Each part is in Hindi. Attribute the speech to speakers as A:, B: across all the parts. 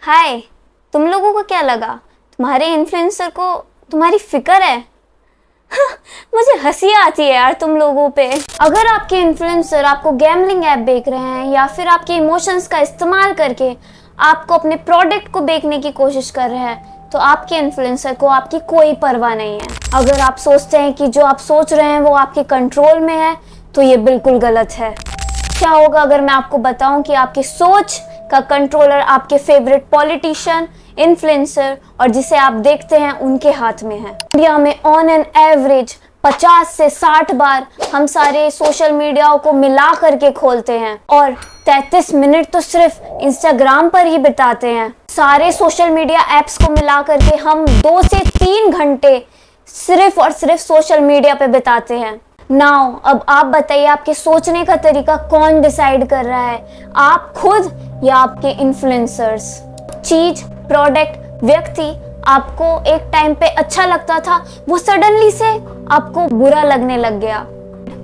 A: हाय, तुम लोगों को क्या लगा तुम्हारे इन्फ्लुएंसर को तुम्हारी फिक्र है? मुझे हंसी आती है यार तुम लोगों पे। अगर आपके इन्फ्लुएंसर आपको गैम्बलिंग ऐप बेच रहे हैं या फिर आपके इमोशंस का इस्तेमाल करके आपको अपने प्रोडक्ट को बेचने की कोशिश कर रहे हैं, तो आपके इन्फ्लुएंसर को आपकी कोई परवाह नहीं है। अगर आप सोचते हैं कि जो आप सोच रहे हैं वो आपके कंट्रोल में है, तो ये बिल्कुल गलत है। क्या होगा अगर मैं आपको बताऊं कि आपकी सोच का कंट्रोलर आपके फेवरेट पॉलिटिशियन, इन्फ्लुएंसर और जिसे आप देखते हैं उनके हाथ में है। इंडिया में ऑन एन एवरेज 50 से 60 बार हम सारे सोशल मीडिया को मिला करके खोलते हैं और 33 मिनट तो सिर्फ इंस्टाग्राम पर ही बिताते हैं। सारे सोशल मीडिया एप्स को मिला करके हम 2 से 3 घंटे सिर्फ और सिर्फ सोशल मीडिया पे बिताते हैं। नाउ अब आप बताइए, आपके सोचने का तरीका कौन डिसाइड कर रहा है, आप खुद या आपके इन्फ्लुएंसर्स? चीज, प्रोडक्ट, व्यक्ति आपको एक टाइम पे अच्छा लगता था, वो सडनली से आपको बुरा लगने लग गया।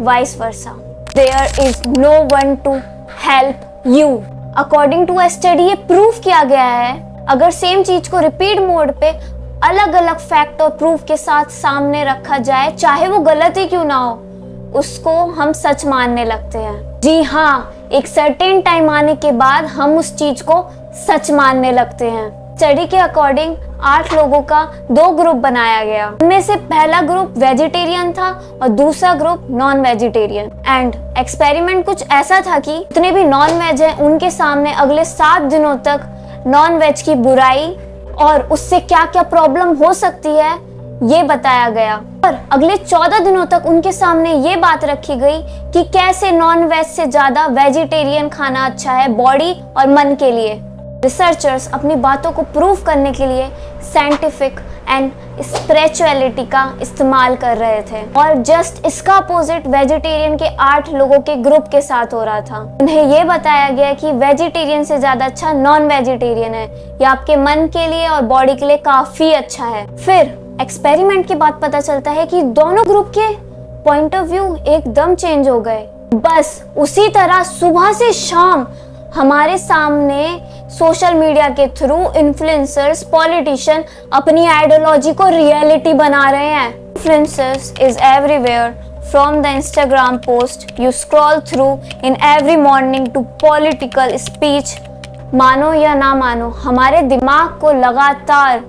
A: Vice versa, there is no one to help you. According to a study ये प्रूव किया गया है, अगर सेम चीज को रिपीट मोड पे अलग अलग फैक्ट और प्रूफ के साथ सामने रखा जाए, चाहे वो गलत ही क्यों ना हो, उसको हम सच मानने लगते हैं। जी हाँ, एक सर्टेन टाइम आने के बाद हम उस चीज को सच मानने लगते हैं। स्टडी के अकॉर्डिंग 8 लोगों का 2 ग्रुप बनाया गया। उनमें से पहला ग्रुप वेजिटेरियन था और दूसरा group non vegetarian. And experiment कुछ ऐसा था कि जितने भी नॉन वेज हैं उनके सामने अगले 7 दिनों तक नॉन वेज की बुराई और उससे क्या क्या प्रॉब्लम हो सकती है ये बताया गया। और अगले 14 दिनों तक उनके सामने ये बात रखी गई कि कैसे नॉन वेज से ज्यादा वेजिटेरियन खाना अच्छा है बॉडी और मन के लिए। रिसर्चर्स अपनी बातों को प्रूव करने के लिए साइंटिफिक एंड स्पिरिचुअलिटी का इस्तेमाल कर रहे थे और जस्ट इसका अपोजिट वेजिटेरियन के 8 लोगों के ग्रुप के साथ हो रहा था। उन्हें ये बताया गया कि वेजिटेरियन से ज्यादा अच्छा नॉन वेजिटेरियन है, ये आपके मन के लिए और बॉडी के लिए काफी अच्छा है। फिर एक्सपेरिमेंट के बाद पता चलता है कि दोनों ग्रुप के पॉइंट ऑफ व्यू एकदम चेंज हो गए। बस उसी तरह सुबह से शाम हमारे सामने सोशल मीडिया के थ्रू इन्फ्लुएंसर्स, पॉलिटिशियन अपनी आइडियोलॉजी को रियलिटी बना रहे हैं। Influencers is everywhere from the Instagram post you scroll through in every morning to political speech. मानो या ना मानो, हमारे दिमाग को लगातार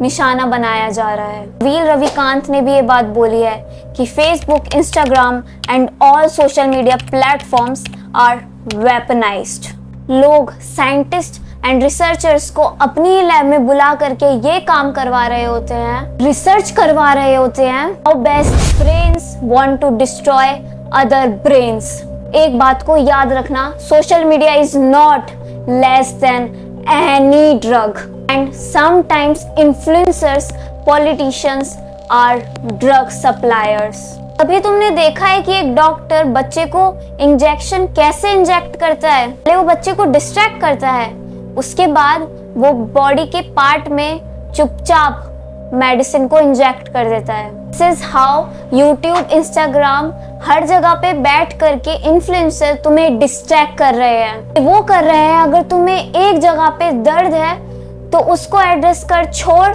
A: निशाना बनाया जा रहा है। वील रविकांत ने भी ये बात बोली है कि Facebook, Instagram and all social media platforms are weaponised. लोग साइंटिस्ट एंड रिसर्चर्स को अपनी लैब में बुला करके ये काम करवा रहे होते हैं, रिसर्च करवा रहे होते हैं। How best brains want to destroy other brains. एक बात को याद रखना, social media is not less than any drug and sometimes influencers, politicians are drug suppliers. अभी तुमने देखा है कि एक डॉक्टर बच्चे को इंजेक्शन कैसे इंजेक्ट करता है। पहले वो बच्चे को डिस्ट्रैक्ट करता है, उसके बाद वो बॉडी के पार्ट में चुपचाप मेडिसिन को इंजेक्ट कर देता है। This is how YouTube, Instagram हर जगह पे बैठ करके इन्फ्लुएंसर तुम्हें डिस्ट्रैक्ट कर रहे हैं। वो कर रहे हैं, अगर तुम्हें एक जगह पे दर्द है तो उसको एड्रेस कर छोड़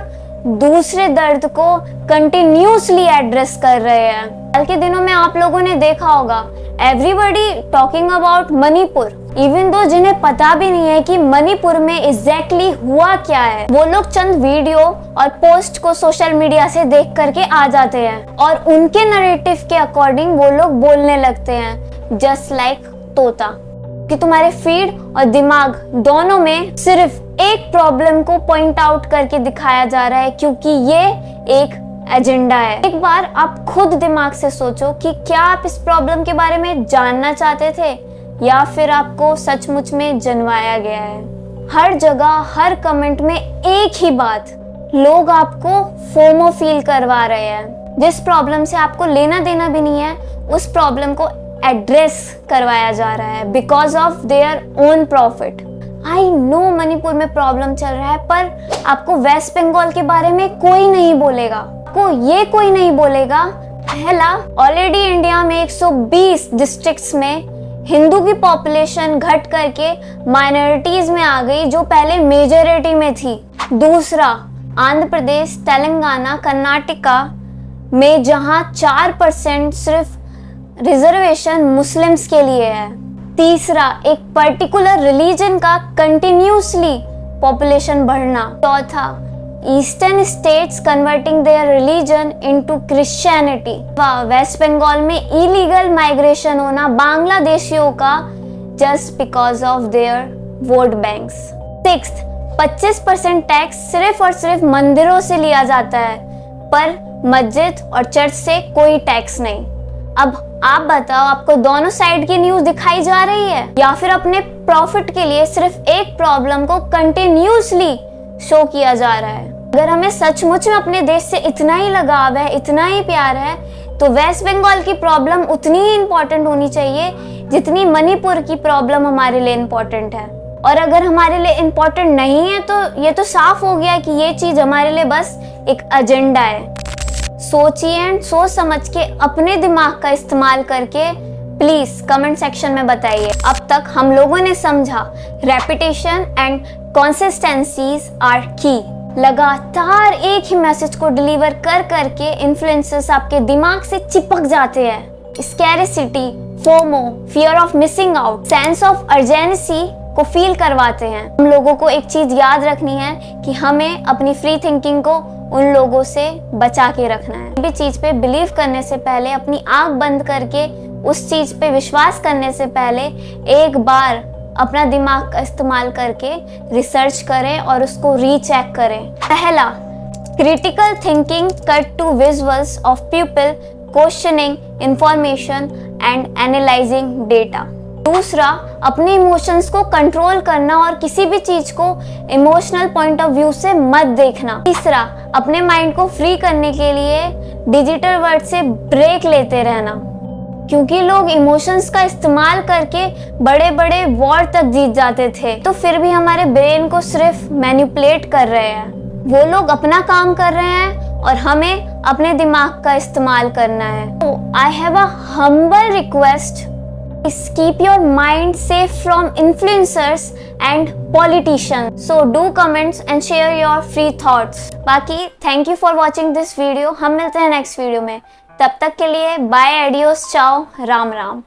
A: दूसरे दर्द को कंटिन्यूसली एड्रेस कर रहे हैं। कल के दिनों में आप लोगों ने देखा होगा, everybody talking about Manipur, even though जिन्हें पता भी नहीं है कि मणिपुर में एग्जैक्टली हुआ क्या है। वो लोग चंद वीडियो और पोस्ट को सोशल मीडिया से देख करके आ जाते हैं और उनके नरेटिव के अकॉर्डिंग वो लोग बोलने लगते हैं, जस्ट लाइक तोता। कि तुम्हारे फीड और दिमाग दोनों में सिर्फ एक प्रॉब्लम को पॉइंट आउट करके दिखाया जा रहा है, क्योंकि ये एक एजेंडा है। एक बार आप खुद दिमाग से सोचो कि क्या आप इस प्रॉब्लम के बारे में जानना चाहते थे या फिर आपको सचमुच में जनवाया गया है। हर जगह, हर कमेंट में एक ही बात, लोग आपको फोमो फील करवा रहे हैं। जिस प्रॉब्लम से आपको लेना देना भी नहीं है, उस प्रॉब्लम को एड्रेस करवाया जा रहा है because of their own profit. I know Manipur में प्रॉब्लम चल रहा है, पर आपको वेस्ट बंगाल के बारे में कोई नहीं बोलेगा। आपको ये कोई नहीं बोलेगा, पहला ऑलरेडी इंडिया में 120 डिस्ट्रिक्ट्स में हिंदू की पॉपुलेशन घट करके माइनॉरिटीज में आ गई जो पहले मेजॉरिटी में थी। दूसरा, आंध्र प्रदेश, तेलंगाना, कर्नाटका में जहां 4% सिर्फ रिजर्वेशन मुस्लिम्स के लिए है। तीसरा, एक पर्टिकुलर रिलीजन का कंटिन्यूसली पॉपुलेशन बढ़ना। चौथा, eastern states converting their religion into Christianity. West Bengal में इलीगल माइग्रेशन होना बांग्लादेशियों का just because of their vote banks. Sixth, 25% tax सिर्फ और सिर्फ मंदिरों से लिया जाता है, पर मस्जिद और चर्च से कोई टैक्स नहीं। अब आप बताओ, आपको दोनों साइड की न्यूज दिखाई जा रही है या फिर अपने प्रॉफिट के लिए सिर्फ एक प्रॉब्लम को कंटिन्यूसली शो किया जा रहा है? अगर हमें सचमुच में अपने देश से इतना ही लगाव है, इतना ही प्यार है, तो वेस्ट बंगाल की प्रॉब्लम उतनी ही इम्पोर्टेंट होनी चाहिए जितनी मणिपुर की प्रॉब्लम हमारे लिए इम्पोर्टेंट है। और अगर हमारे लिए इम्पोर्टेंट नहीं है तो ये तो साफ हो गया कि ये चीज हमारे लिए बस एक एजेंडा है। सोचिए एंड सोच समझ के अपने दिमाग का इस्तेमाल करके प्लीज कमेंट सेक्शन में बताइए। अब तक हम लोगों ने समझा रेपिटेशन एंड कंसिस्टेंसीज आर की। लगातार एक ही मैसेज को डिलीवर कर करके इन्फ्लुएंसर्स आपके दिमाग से चिपक जाते हैं। Scarcity, FOMO, fear of missing out, sense of urgency को फील करवाते हैं। हम लोगों को एक चीज याद रखनी है कि हमें अपनी फ्री थिंकिंग को उन लोगों से बचा के रखना है। किसी भी चीज पे बिलीव करने से पहले, अपनी आंख बंद करके उस चीज पे विश्वास करने से पहले एक बार अपना दिमाग का इस्तेमाल करके रिसर्च करें और उसको रीचेक करें। पहला, critical thinking cut to visuals of people questioning information and analysing data. दूसरा, अपने इमोशंस को कंट्रोल करना और किसी भी चीज को इमोशनल पॉइंट ऑफ व्यू से मत देखना। तीसरा, अपने माइंड को फ्री करने के लिए डिजिटल वर्ल्ड से ब्रेक लेते रहना, क्योंकि लोग इमोशंस का इस्तेमाल करके बड़े बड़े वॉर तक जीत जाते थे, तो फिर भी हमारे ब्रेन को सिर्फ मैनिपुलेट कर रहे हैं। वो लोग अपना काम कर रहे हैं और हमें अपने दिमाग का इस्तेमाल करना है। तो I have a humble request, keep your mind safe from influencers and politicians. So do comments and share your free thoughts. बाकी thank you for watching this video. हम मिलते हैं नेक्स्ट वीडियो में। तब तक के लिए बाय, एडियोस, चाओ, राम राम।